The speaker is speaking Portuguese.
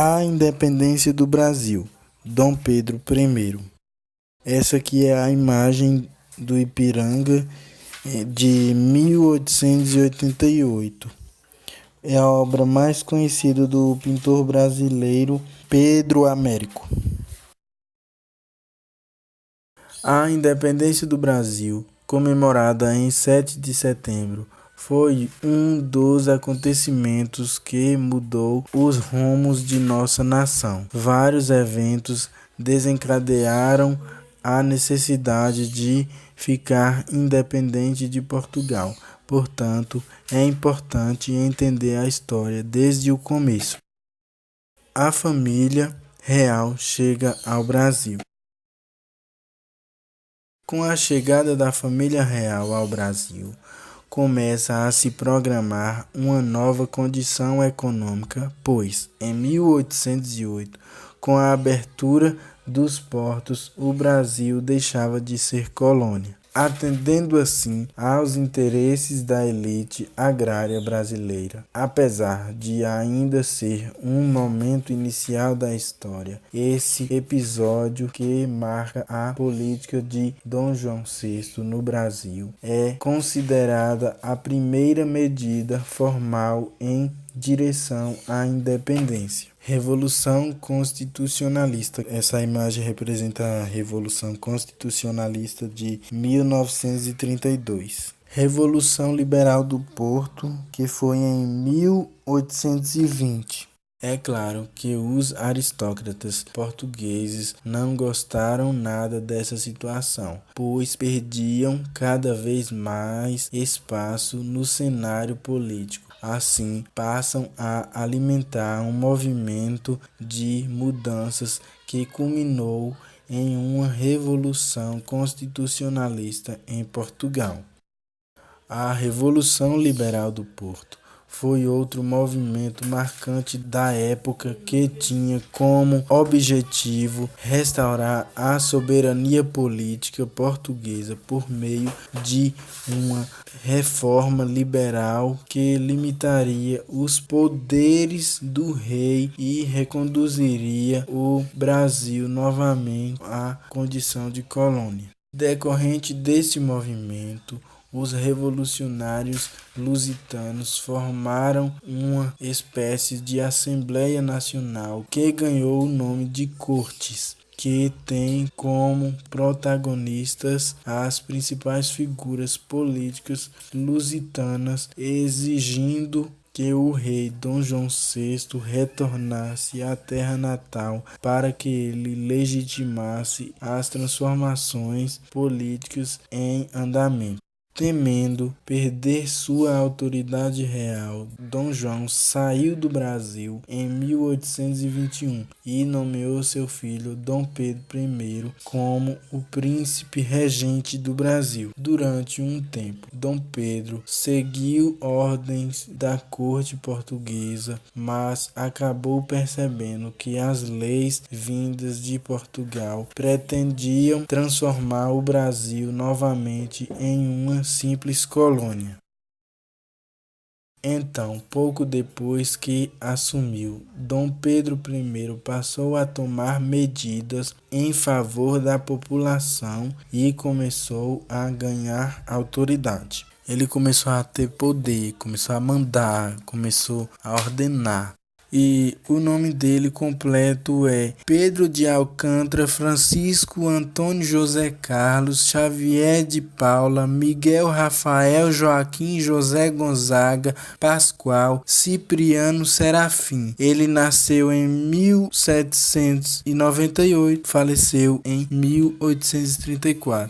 A independência do Brasil, Dom Pedro I. Essa aqui é a imagem do Ipiranga de 1888. É a obra mais conhecida do pintor brasileiro Pedro Américo. A independência do Brasil, comemorada em 7 de setembro, foi um dos acontecimentos que mudou os rumos de nossa nação. Vários eventos desencadearam a necessidade de ficar independente de Portugal. Portanto, é importante entender a história desde o começo. A família real chega ao Brasil. Com a chegada da família real ao Brasil, começa a se programar uma nova condição econômica, pois, em 1808, com a abertura dos portos, o Brasil deixava de ser colônia, atendendo assim aos interesses da elite agrária brasileira. Apesar de ainda ser um momento inicial da história, esse episódio que marca a política de Dom João VI no Brasil é considerada a primeira medida formal em direção à independência. Revolução Constitucionalista. Essa imagem representa a Revolução Constitucionalista de 1932. Revolução Liberal do Porto, que foi em 1820. É claro que os aristócratas portugueses não gostaram nada dessa situação, pois perdiam cada vez mais espaço no cenário político. Assim, passam a alimentar um movimento de mudanças que culminou em uma revolução constitucionalista em Portugal. A Revolução Liberal do Porto foi outro movimento marcante da época que tinha como objetivo restaurar a soberania política portuguesa por meio de uma reforma liberal que limitaria os poderes do rei e reconduziria o Brasil novamente à condição de colônia. Decorrente deste movimento, os revolucionários lusitanos formaram uma espécie de Assembleia Nacional que ganhou o nome de Cortes, que tem como protagonistas as principais figuras políticas lusitanas, exigindo que o rei Dom João VI retornasse à terra natal para que ele legitimasse as transformações políticas em andamento. Temendo perder sua autoridade real, Dom João saiu do Brasil em 1821 e nomeou seu filho Dom Pedro I como o príncipe regente do Brasil. Durante um tempo, Dom Pedro seguiu ordens da corte portuguesa, mas acabou percebendo que as leis vindas de Portugal pretendiam transformar o Brasil novamente em uma simples colônia. Então, pouco depois que assumiu, Dom Pedro I passou a tomar medidas em favor da população e começou a ganhar autoridade. Ele começou a ter poder, começou a mandar, começou a ordenar. E o nome dele completo é Pedro de Alcântara Francisco Antônio José Carlos Xavier de Paula Miguel Rafael Joaquim José Gonzaga Pascoal Cipriano Serafim. Ele nasceu em 1798, faleceu em 1834.